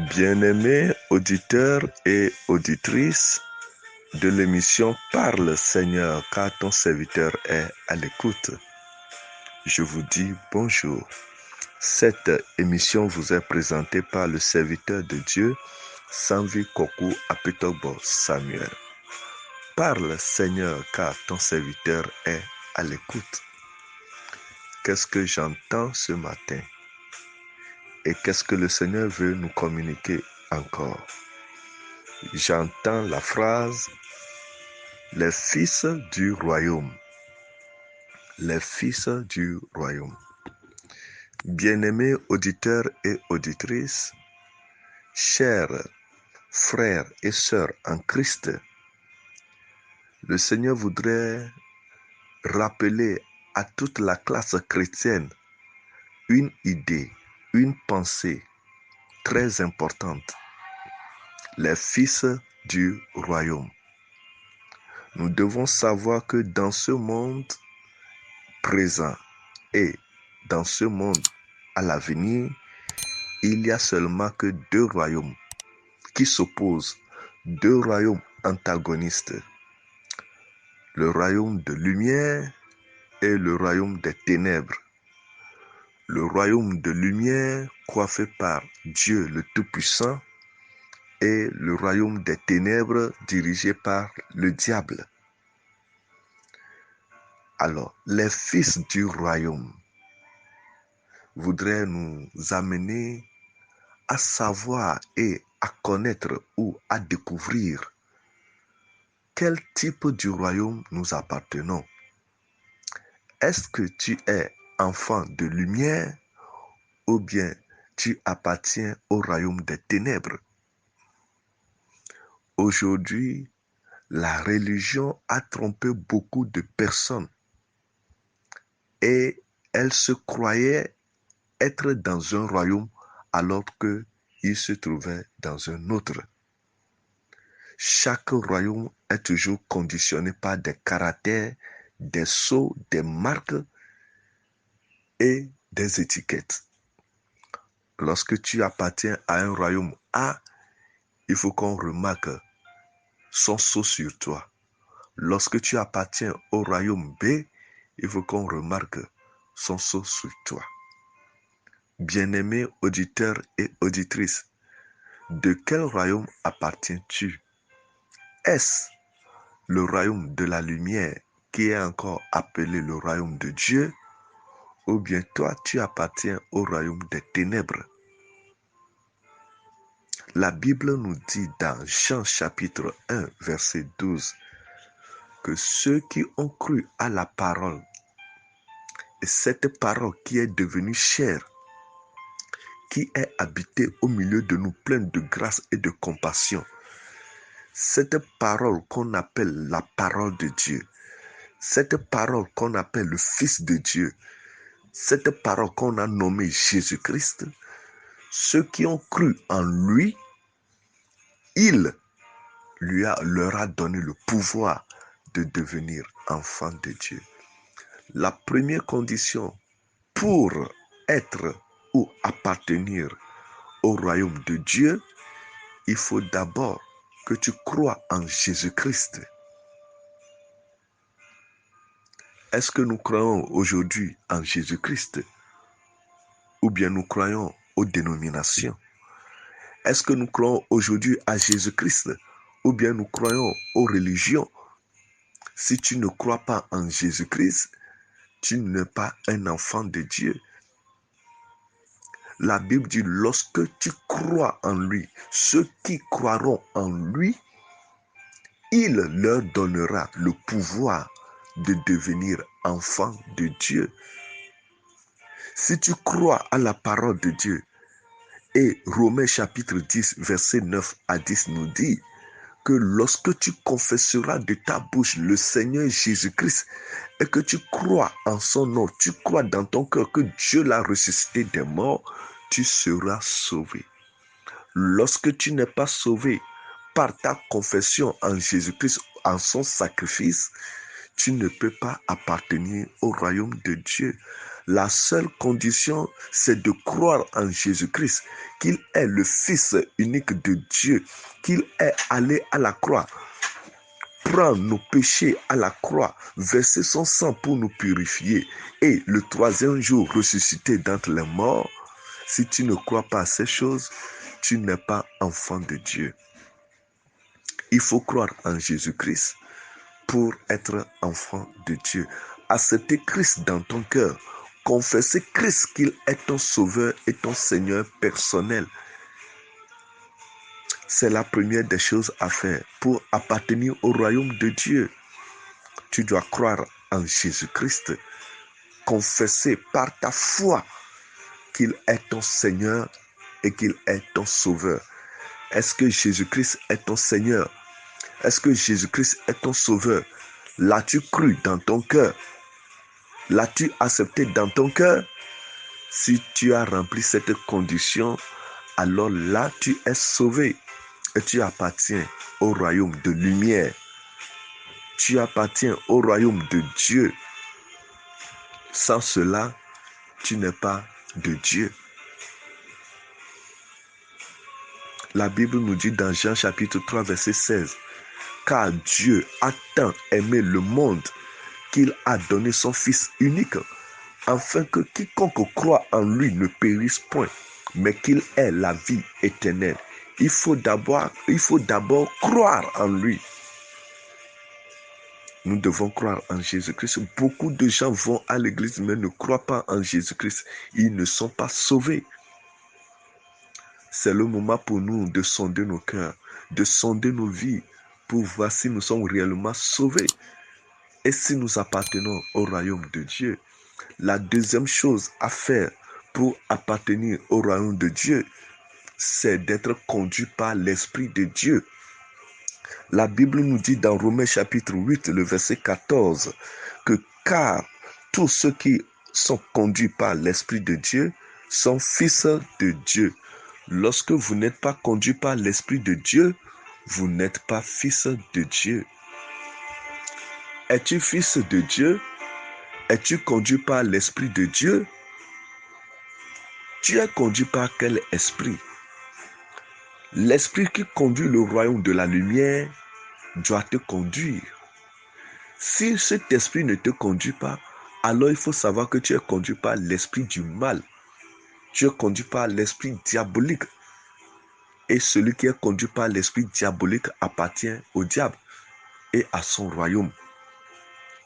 Bien-aimés auditeurs et auditrices de l'émission Parle Seigneur, car ton serviteur est à l'écoute. Je vous dis bonjour. Cette émission vous est présentée par le serviteur de Dieu, Sanvi Koku Apitobo Samuel. Parle Seigneur, car ton serviteur est à l'écoute. Qu'est-ce que j'entends ce matin? Et qu'est-ce que le Seigneur veut nous communiquer encore? J'entends la phrase « les fils du royaume ». Les fils du royaume. Bien-aimés auditeurs et auditrices, chers frères et sœurs en Christ, le Seigneur voudrait rappeler à toute la classe chrétienne une idée, une pensée très importante. Les fils du royaume. Nous devons savoir que dans ce monde présent et dans ce monde à l'avenir, il n'y a seulement que deux royaumes qui s'opposent, deux royaumes antagonistes. Le royaume de lumière et le royaume des ténèbres. Le royaume de lumière coiffé par Dieu le Tout-Puissant et le royaume des ténèbres dirigé par le diable. Alors, les fils du royaume voudraient nous amener à savoir et à connaître ou à découvrir quel type du royaume nous appartenons. Est-ce que tu es enfant de lumière ou bien tu appartiens au royaume des ténèbres? Aujourd'hui, la religion a trompé beaucoup de personnes et elles se croyaient être dans un royaume alors qu'ils se trouvaient dans un autre. Chaque royaume est toujours conditionné par des caractères, des sceaux, des marques et des étiquettes. Lorsque tu appartiens à un royaume A, il faut qu'on remarque son sceau sur toi. Lorsque tu appartiens au royaume B, il faut qu'on remarque son sceau sur toi. Bien-aimés auditeurs et auditrices, de quel royaume appartiens-tu? Est-ce le royaume de la lumière qui est encore appelé le royaume de Dieu, ou bien toi tu appartiens au royaume des ténèbres? La Bible nous dit dans Jean chapitre 1 verset 12 que ceux qui ont cru à la parole, et cette parole qui est devenue chair, qui est habitée au milieu de nous, pleine de grâce et de compassion, cette parole qu'on appelle la parole de Dieu, cette parole qu'on appelle le Fils de Dieu, cette parole qu'on a nommée Jésus-Christ, ceux qui ont cru en lui, il leur a donné le pouvoir de devenir enfants de Dieu. La première condition pour être ou appartenir au royaume de Dieu, il faut d'abord que tu crois en Jésus-Christ. Est-ce que nous croyons aujourd'hui en Jésus-Christ? Ou bien nous croyons aux dénominations? Est-ce que nous croyons aujourd'hui à Jésus-Christ? Ou bien nous croyons aux religions? Si tu ne crois pas en Jésus-Christ, tu n'es pas un enfant de Dieu. La Bible dit, lorsque tu crois en lui, ceux qui croiront en lui, il leur donnera le pouvoir de devenir enfants de Dieu. Si tu crois à la parole de Dieu, et Romains chapitre 10, verset 9 à 10 nous dit que lorsque tu confesseras de ta bouche le Seigneur Jésus-Christ et que tu crois en son nom, tu crois dans ton cœur que Dieu l'a ressuscité des morts, tu seras sauvé. Lorsque tu n'es pas sauvé par ta confession en Jésus-Christ, en son sacrifice, tu ne peux pas appartenir au royaume de Dieu. La seule condition, c'est de croire en Jésus-Christ, qu'il est le Fils unique de Dieu, qu'il est allé à la croix, prendre nos péchés à la croix, verser son sang pour nous purifier et le troisième jour ressusciter d'entre les morts. Si tu ne crois pas à ces choses, tu n'es pas enfant de Dieu. Il faut croire en Jésus-Christ pour être enfant de Dieu. Accepter Christ dans ton cœur. Confesser Christ qu'il est ton sauveur et ton Seigneur personnel. C'est la première des choses à faire pour appartenir au royaume de Dieu. Tu dois croire en Jésus-Christ. Confesser par ta foi qu'il est ton Seigneur et qu'il est ton sauveur. Est-ce que Jésus-Christ est ton Seigneur? Est-ce que Jésus-Christ est ton sauveur? L'as-tu cru dans ton cœur? L'as-tu accepté dans ton cœur? Si tu as rempli cette condition, alors là, tu es sauvé et tu appartiens au royaume de lumière. Tu appartiens au royaume de Dieu. Sans cela, tu n'es pas de Dieu. La Bible nous dit dans Jean chapitre 3, verset 16, « Car Dieu a tant aimé le monde qu'il a donné son Fils unique, afin que quiconque croit en lui ne périsse point, mais qu'il ait la vie éternelle. » Il faut d'abord croire en lui. Nous devons croire en Jésus-Christ. Beaucoup de gens vont à l'église mais ne croient pas en Jésus-Christ. Ils ne sont pas sauvés. C'est le moment pour nous de sonder nos cœurs, de sonder nos vies pour voir si nous sommes réellement sauvés et si nous appartenons au royaume de Dieu. La deuxième chose à faire pour appartenir au royaume de Dieu, c'est d'être conduit par l'Esprit de Dieu. La Bible nous dit dans Romains chapitre 8, le verset 14, que car tous ceux qui sont conduits par l'Esprit de Dieu sont fils de Dieu. Lorsque vous n'êtes pas conduit par l'Esprit de Dieu, vous n'êtes pas fils de Dieu. Es-tu fils de Dieu? Es-tu conduit par l'Esprit de Dieu? Tu es conduit par quel esprit? L'esprit qui conduit le royaume de la lumière doit te conduire. Si cet esprit ne te conduit pas, alors il faut savoir que tu es conduit par l'esprit du mal. Tu es conduit par l'esprit diabolique. Et celui qui est conduit par l'esprit diabolique appartient au diable et à son royaume.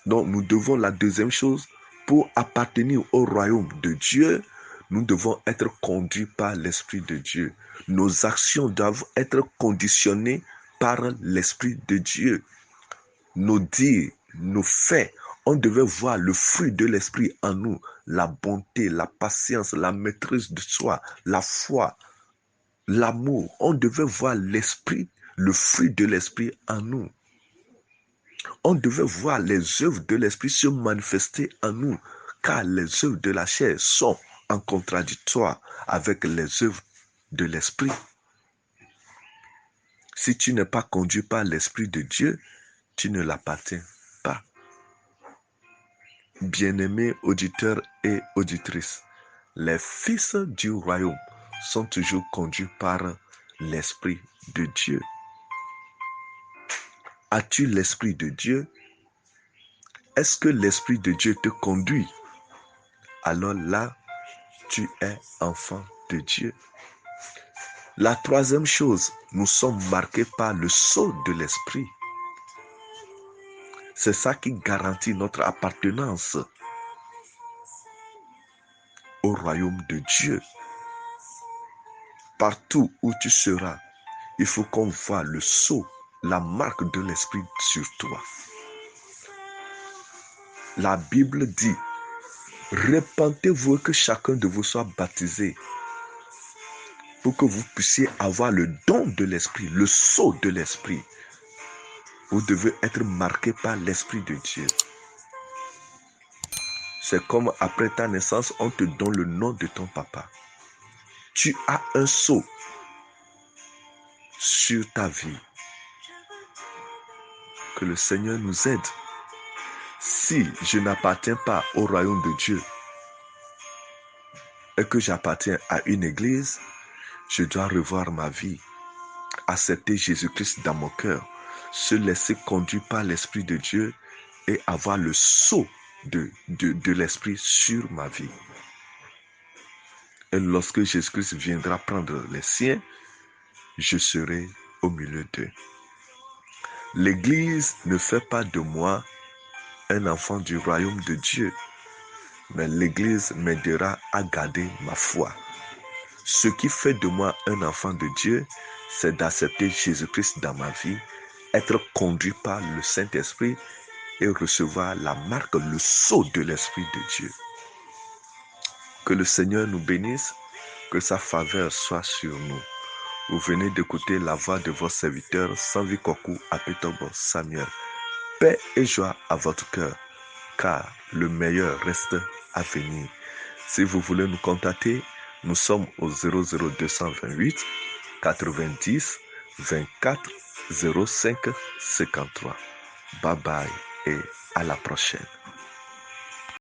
Donc nous devons, la deuxième chose, pour appartenir au royaume de Dieu, nous devons être conduits par l'Esprit de Dieu. Nos actions doivent être conditionnées par l'Esprit de Dieu. Nos dires, nos faits, on devait voir le fruit de l'Esprit en nous, la bonté, la patience, la maîtrise de soi, la foi, l'amour. On devait voir l'Esprit, le fruit de l'Esprit en nous. On devait voir les œuvres de l'Esprit se manifester en nous, car les œuvres de la chair sont en contradictoire avec les œuvres de l'Esprit. Si tu n'es pas conduit par l'Esprit de Dieu, tu ne l'appartiens pas. Bien-aimés auditeurs et auditrices, les fils du royaume sont toujours conduits par l'Esprit de Dieu. As-tu l'Esprit de Dieu? Est-ce que l'Esprit de Dieu te conduit? Alors là, tu es enfant de Dieu. La troisième chose, nous sommes marqués par le sceau de l'Esprit. C'est ça qui garantit notre appartenance au royaume de Dieu. Partout où tu seras, il faut qu'on voit le sceau, la marque de l'Esprit sur toi. La Bible dit, répentez-vous que chacun de vous soit baptisé pour que vous puissiez avoir le don de l'Esprit, le sceau de l'Esprit. Vous devez être marqué par l'Esprit de Dieu. C'est comme après ta naissance, on te donne le nom de ton papa. Tu as un sceau sur ta vie. Que le Seigneur nous aide. Si je n'appartiens pas au royaume de Dieu, et que j'appartiens à une église, je dois revoir ma vie, accepter Jésus-Christ dans mon cœur, se laisser conduire par l'Esprit de Dieu et avoir le sceau de l'Esprit sur ma vie. Et lorsque Jésus-Christ viendra prendre les siens, je serai au milieu d'eux. L'Église ne fait pas de moi un enfant du royaume de Dieu, mais l'Église m'aidera à garder ma foi. Ce qui fait de moi un enfant de Dieu, c'est d'accepter Jésus-Christ dans ma vie, être conduit par le Saint-Esprit et recevoir la marque, le sceau de l'Esprit de Dieu. Que le Seigneur nous bénisse, que sa faveur soit sur nous. Vous venez d'écouter la voix de votre serviteur, Sanvi Kokou Apetobo Samuel. Paix et joie à votre cœur, car le meilleur reste à venir. Si vous voulez nous contacter, nous sommes au 00228 90 24 05 53. Bye bye et à la prochaine.